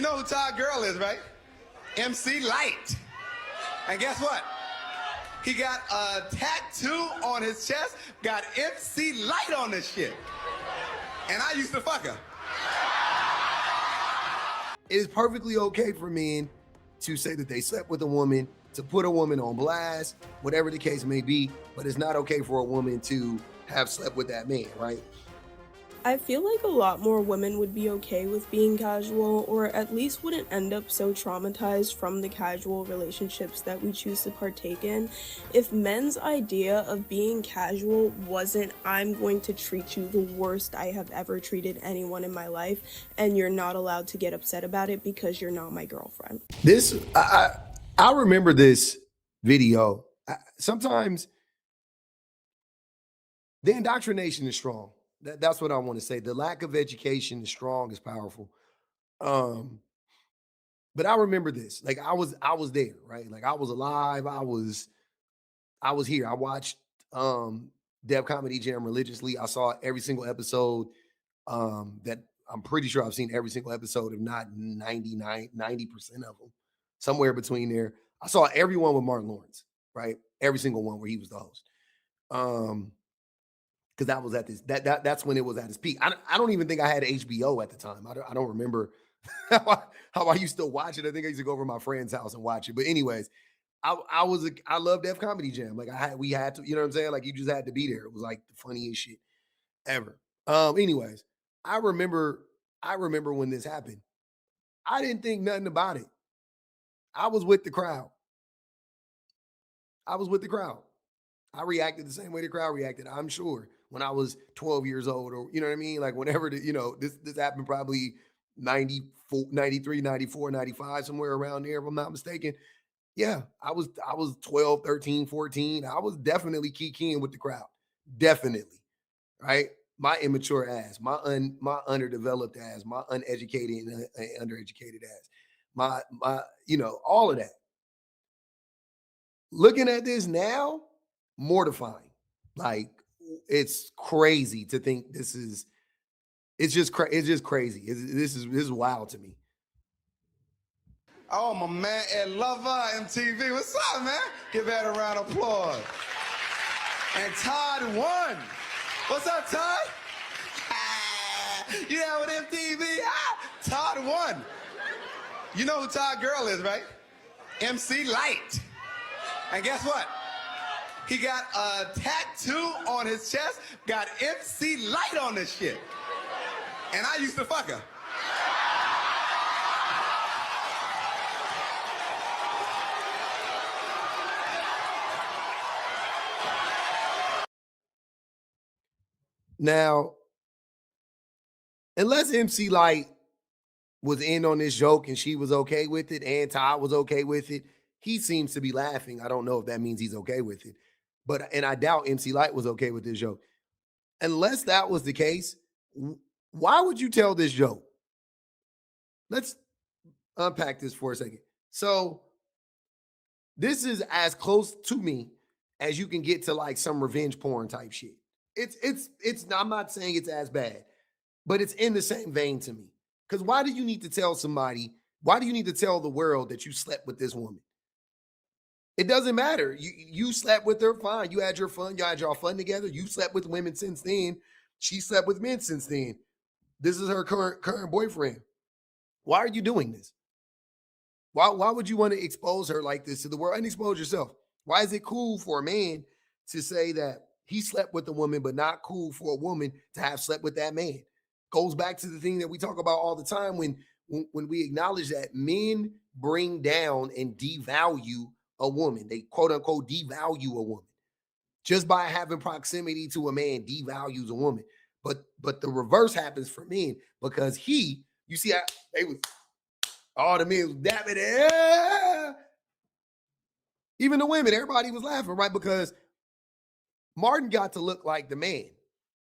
You know who Todd Girl is, right? MC Light. And guess what? He got a tattoo on his chest, got MC Light on this shit. And I used to fuck her. It is perfectly okay for men to say that they slept with a woman, to put a woman on blast, whatever the case may be, but it's not okay for a woman to have slept with that man, right? I feel like a lot more women would be okay with being casual, or at least wouldn't end up so traumatized from the casual relationships that we choose to partake in, if men's idea of being casual wasn't, I'm going to treat you the worst I have ever treated anyone in my life, and you're not allowed to get upset about it because you're not my girlfriend. I remember this video. Sometimes the indoctrination is strong. That's what I want to say. The lack of education is strong, is powerful. But I remember this. Like I was there, right? Like I was alive. I was here. I watched Def Comedy Jam religiously. I saw every single episode. That I'm pretty sure I've seen every single episode, if not 90% of them, somewhere between there. I saw everyone with Martin Lawrence, right? Every single one where he was the host. Because that was at this that's when it was at its peak. I don't even think I had HBO at the time. I don't remember how I used to watch it. I think I used to go over to my friend's house and watch it. But anyways, I loved Def Comedy Jam. Like we had to, you know what I'm saying? Like you just had to be there. It was like the funniest shit ever. Anyways, I remember when this happened. I didn't think nothing about it. I was with the crowd. I reacted the same way the crowd reacted, I'm sure, when I was 12 years old, or you know what I mean? Like whenever this happened, probably 94, 93, 94, 95, somewhere around there, if I'm not mistaken. Yeah, I was 12, 13, 14. I was definitely keying with the crowd. Definitely. Right? My immature ass, my underdeveloped ass, my uneducated and undereducated ass. My all of that. Looking at this now, mortifying. Like it's crazy to think this is. It's just crazy. This is wild to me. Oh, my man, Ed Lover, MTV. What's up, man? Give that a round of applause. And Todd won. What's up, Todd? Yeah, with MTV. Todd won. You know who Todd Girl is, right? MC Light. And guess what? He got a tattoo on his chest, got MC Light on this shit. And I used to fuck her. Now, unless MC Light was in on this joke and she was okay with it and Todd was okay with it, he seems to be laughing. I don't know if that means he's okay with it. And I doubt MC Light was okay with this joke. Unless that was the case, why would you tell this joke? Let's unpack this for a second. So, this is as close to me as you can get to like some revenge porn type shit. It's I'm not saying it's as bad, but it's in the same vein to me. Because why do you need to tell somebody, why do you need to tell the world that you slept with this woman? It doesn't matter. You slept with her, fine. You had your fun, you had your fun together. You slept with women since then. She slept with men since then. This is her current boyfriend. Why are you doing this? Why would you want to expose her like this to the world and expose yourself? Why is it cool for a man to say that he slept with a woman, but not cool for a woman to have slept with that man? Goes back to the thing that we talk about all the time when we acknowledge that men bring down and devalue a woman. They quote unquote devalue a woman. Just by having proximity to a man devalues a woman. But the reverse happens for men because you see how they was all the men was dabbing it. Even the women, everybody was laughing, right? Because Martin got to look like the man.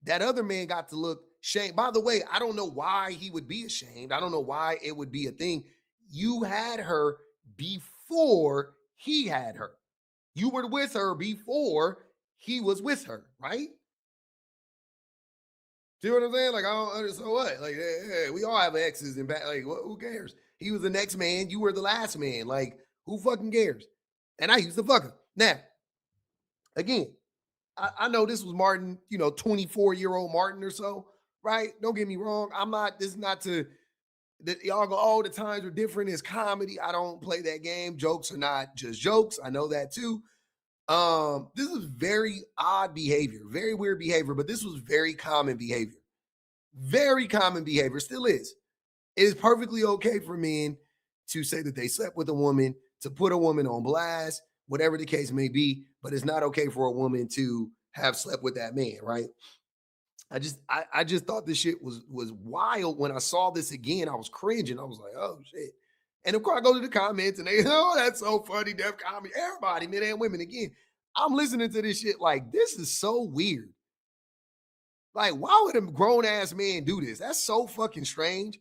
That other man got to look shamed. By the way, I don't know why he would be ashamed. I don't know why it would be a thing. You had her before he had her. You were with her before he was with her, right? See what I'm saying? Like, I don't understand. So what? Like, hey, we all have exes and like, who cares? He was the next man. You were the last man. Like, who fucking cares? And I used to fuck him. Now, again, I know this was Martin, 24-year-old Martin or so, right? Don't get me wrong. This is not to, y'all go, oh, the times are different. It's comedy. I don't play that game. Jokes are not just jokes. I know that too. This is very odd behavior, very weird behavior, but this was very common behavior. Very common behavior, still is. It is perfectly okay for men to say that they slept with a woman, to put a woman on blast, whatever the case may be, but it's not okay for a woman to have slept with that man, right? I just thought this shit was wild. When I saw this again, I was cringing. I was like, oh shit. And of course, I go to the comments and they, oh, that's so funny, Def Comedy. Everybody, men and women, again. I'm listening to this shit like, this is so weird. Like, why would a grown ass man do this? That's so fucking strange.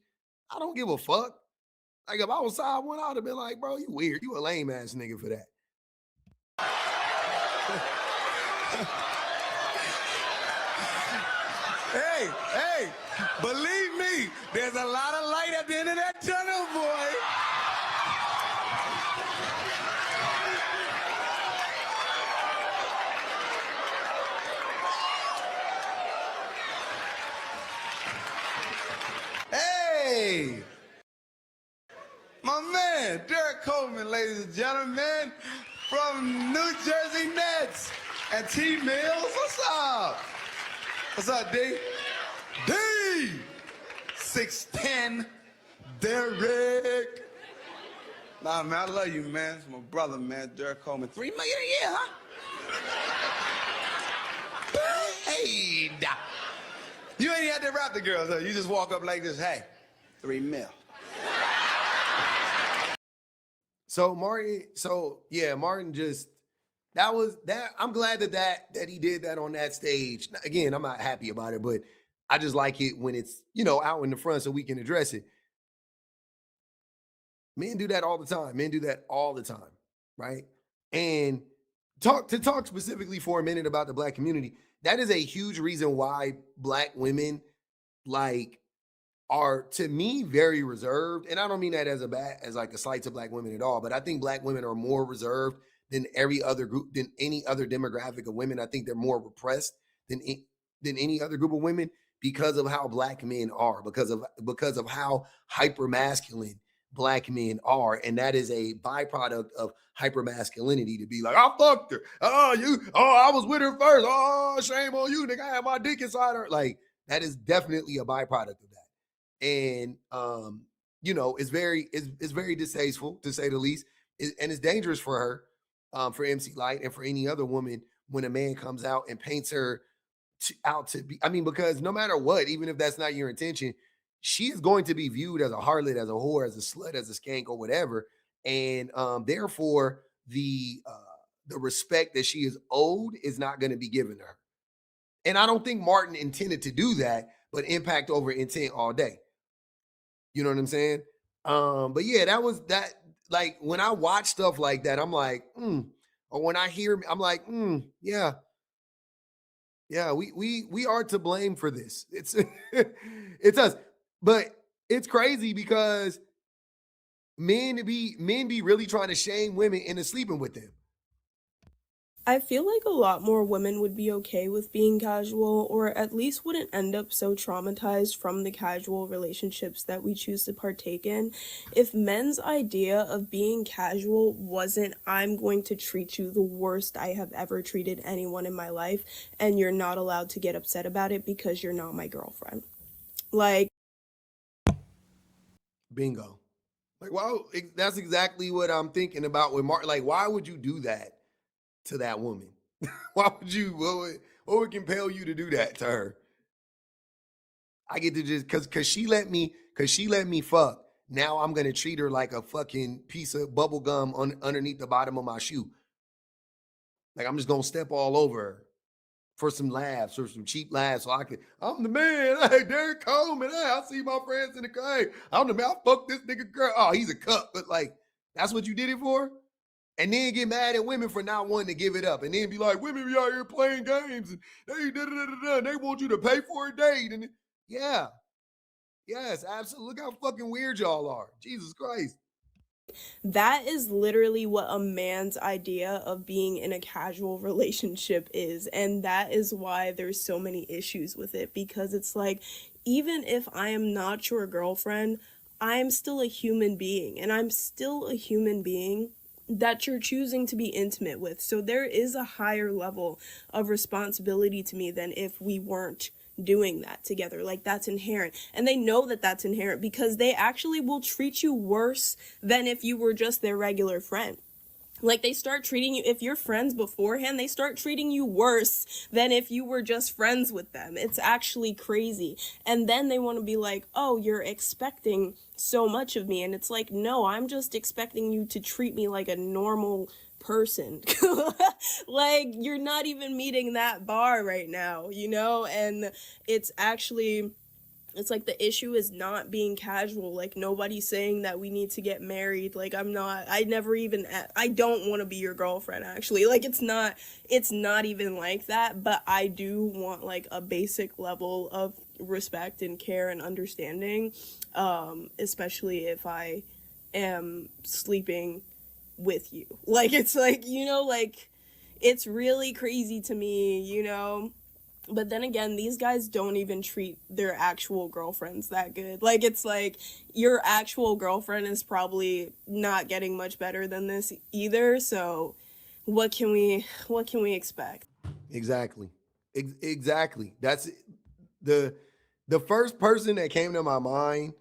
I don't give a fuck. Like, if I was side one, I would have been like, bro, you weird. You a lame ass nigga for that. Hey, believe me, there's a lot of light at the end of that tunnel, boy. Hey, my man, Derek Coleman, ladies and gentlemen, from New Jersey Nets. And T Mills, what's up? What's up, D? D! 6'10", Derek. Nah, man, I love you, man. It's my brother, man, Derek Coleman. $3 million a year, huh? Paid. You ain't had to rap the girls, huh? You just walk up like this, hey, $3 million. So Martin just, that was that. I'm glad that he did that on that stage. Again, I'm not happy about it, but I just like it when it's, out in the front so we can address it. Men do that all the time. Men do that all the time, right? And talk specifically for a minute about the Black community. That is a huge reason why Black women are, to me, very reserved. And I don't mean that as like a slight to Black women at all, but I think Black women are more reserved than every other group, than any other demographic of women. I think they're more repressed than any other group of women because of how Black men are, because of how hyper masculine Black men are. And that is a byproduct of hyper masculinity, to be like, I fucked her. I was with her first. Oh, shame on you, nigga. I had my dick inside her. Like, that is definitely a byproduct of that. And it's very distasteful, to say the least. And it's dangerous for her, for MC Lyte, and for any other woman, when a man comes out and paints her out to be, because no matter what, even if that's not your intention, she is going to be viewed as a harlot, as a whore, as a slut, as a skank, or whatever. And therefore, the respect that she is owed is not going to be given to her. And I don't think Martin intended to do that, but impact over intent all day. You know what I'm saying? But yeah, that was that. Like, when I watch stuff like that, I'm like, or when I hear, I'm like, yeah, we are to blame for this. It's it's us. But it's crazy because men be really trying to shame women into sleeping with them. I feel like a lot more women would be okay with being casual, or at least wouldn't end up so traumatized from the casual relationships that we choose to partake in, if men's idea of being casual wasn't, I'm going to treat you the worst I have ever treated anyone in my life, and you're not allowed to get upset about it because you're not my girlfriend. Like, bingo. Like, wow, that's exactly what I'm thinking about with Mark. Like, why would you do that to that woman? Why would you? What would compel you to do that to her? I get to just because she let me fuck. Now I'm gonna treat her like a fucking piece of bubble gum underneath the bottom of my shoe. Like, I'm just gonna step all over her for some laughs, or some cheap laughs, so I'm the man. Hey, Derek Coleman. Hey, I see my friends in the car. Hey, I'm the man. I fuck this nigga girl. Oh, he's a cup. But like, that's what you did it for? And then get mad at women for not wanting to give it up. And then be like, women be out here playing games and they and they want you to pay for a date. And yeah. Yes, absolutely. Look how fucking weird y'all are. Jesus Christ. That is literally what a man's idea of being in a casual relationship is. And that is why there's so many issues with it, because it's like, even if I am not your girlfriend, I am still a human being, and I'm still a human being that you're choosing to be intimate with. So there is a higher level of responsibility to me than if we weren't doing that together. Like, that's inherent. And they know that that's inherent because they actually will treat you worse than if you were just their regular friend. Like, they start treating you, if you're friends beforehand, they start treating you worse than if you were just friends with them. It's actually crazy. And then they want to be like, oh, you're expecting so much of me. And it's like, no, I'm just expecting you to treat me like a normal person. Like, you're not even meeting that bar right now, you know? And it's actually, it's like the issue is not being casual. Like, nobody's saying that we need to get married. Like, I never even, I don't want to be your girlfriend, actually. Like, it's not even like that. But I do want like a basic level of respect and care and understanding, especially if I am sleeping with you. Like, it's like, you know, like, it's really crazy to me, you know? But then again, these guys don't even treat their actual girlfriends that good. Like, it's like, your actual girlfriend is probably not getting much better than this either. So what can we expect? Exactly. Exactly. That's the the first person that came to my mind.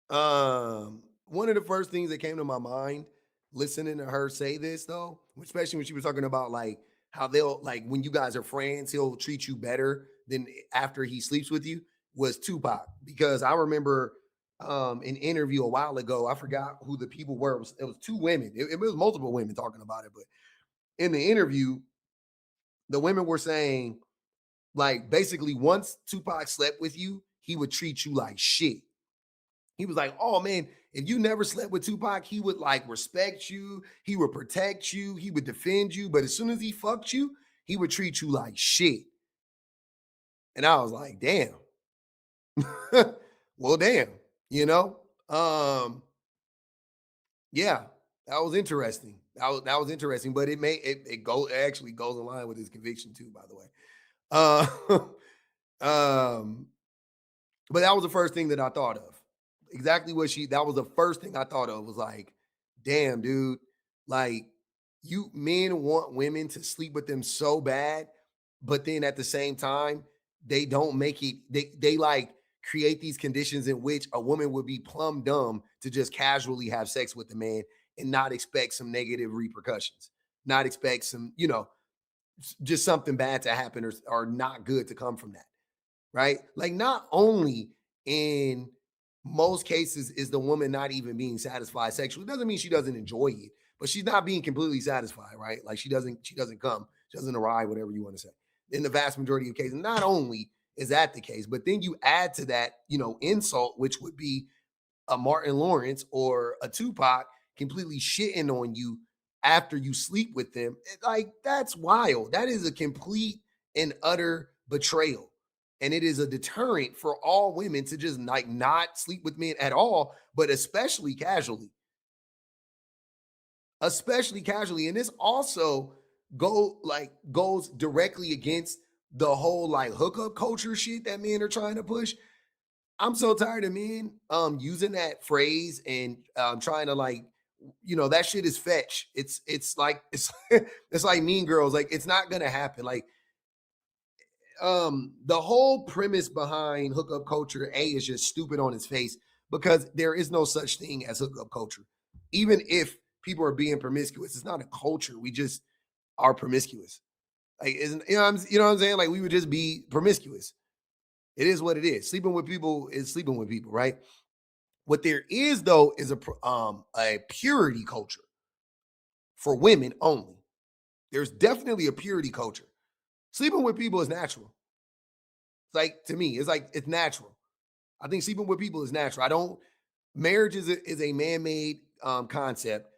One of the first things that came to my mind listening to her say this though, especially when she was talking about like how they'll like when you guys are friends, he'll treat you better than after he sleeps with you, was Tupac. Because I remember an interview a while ago. I forgot who the people were. It was two women. It was multiple women talking about it, but in the interview, the women were saying like basically once Tupac slept with you, he would treat you like shit. He was like, "Oh man, if you never slept with Tupac, he would like respect you, he would protect you, he would defend you. But as soon as he fucked you, he would treat you like shit." And I was like, "Damn." Well, damn, you know? Yeah, that was interesting. That was interesting, but it actually goes in line with his conviction too, by the way. Um, but that was the first thing that I thought of. Exactly what she that was the first thing I thought of was like, damn, dude, like you men want women to sleep with them so bad, but then at the same time, they don't make it, they like create these conditions in which a woman would be plumb dumb to just casually have sex with the man and not expect some negative repercussions, not expect some, just something bad to happen or not good to come from that, right? Like, not only in most cases is the woman not even being satisfied sexually. It doesn't mean she doesn't enjoy it, but she's not being completely satisfied, right? Like she doesn't come, she doesn't arrive, whatever you want to say. In the vast majority of cases, not only is that the case, but then you add to that, insult, which would be a Martin Lawrence or a Tupac completely shitting on you after you sleep with them. Like, that's wild. That is a complete and utter betrayal. And it is a deterrent for all women to just like not sleep with men at all, but especially casually. Especially casually. And this also goes directly against the whole like hookup culture shit that men are trying to push. I'm so tired of men using that phrase and trying to like, that shit is fetch. It's like it's like Mean Girls. Like, it's not gonna happen. Like, the whole premise behind hookup culture, A, is just stupid on its face because there is no such thing as hookup culture. Even if people are being promiscuous, it's not a culture. We just are promiscuous. Like, isn't you know what I'm saying? Like, we would just be promiscuous. It is what it is. Sleeping with people is sleeping with people, right? What there is though is a purity culture for women only. There's definitely a purity culture. Sleeping with people is natural. It's like, to me, it's like it's natural. I think sleeping with people is natural. I don't. Marriage is a man-made concept.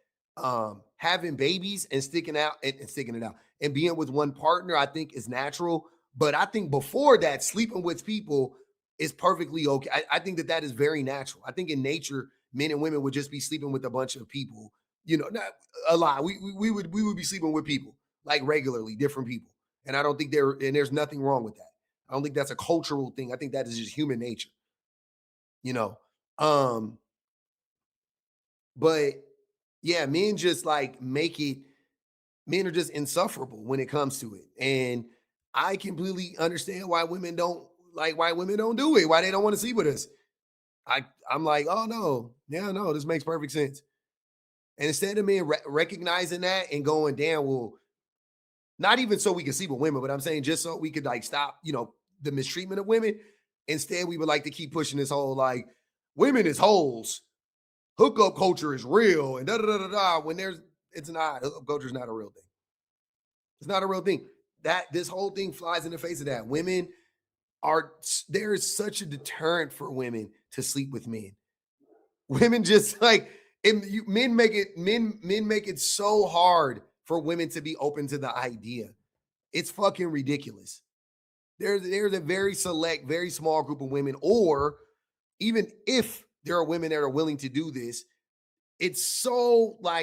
Having babies and sticking out and sticking it out and being with one partner, I think, is natural. But I think before that, sleeping with people is perfectly okay. I think that that is very natural. I think in nature, men and women would just be sleeping with a bunch of people. You know, not a lot. We would be sleeping with people like regularly, different people. And I don't think there's nothing wrong with that. I don't think that's a cultural thing. I think that is just human nature, you know. Um, but yeah, men just like make it, men are just insufferable when it comes to it. And I completely understand why women don't do it, why they don't want to sleep with us. I'm like, oh no, yeah, no, this makes perfect sense. And instead of me recognizing that and going, damn, well, not even so we can sleep with women, but I'm saying just so we could like stop, the mistreatment of women. Instead, we would like to keep pushing this whole like women is holes, hookup culture is real, and da da da da da. When it's not. Hookup culture is not a real thing. It's not a real thing. That this whole thing flies in the face of that. Women are there is such a deterrent for women to sleep with men. Women just like men make it so hard for women to be open to the idea. It's fucking ridiculous. There's a very select, very small group of women, or even if there are women that are willing to do this, it's so like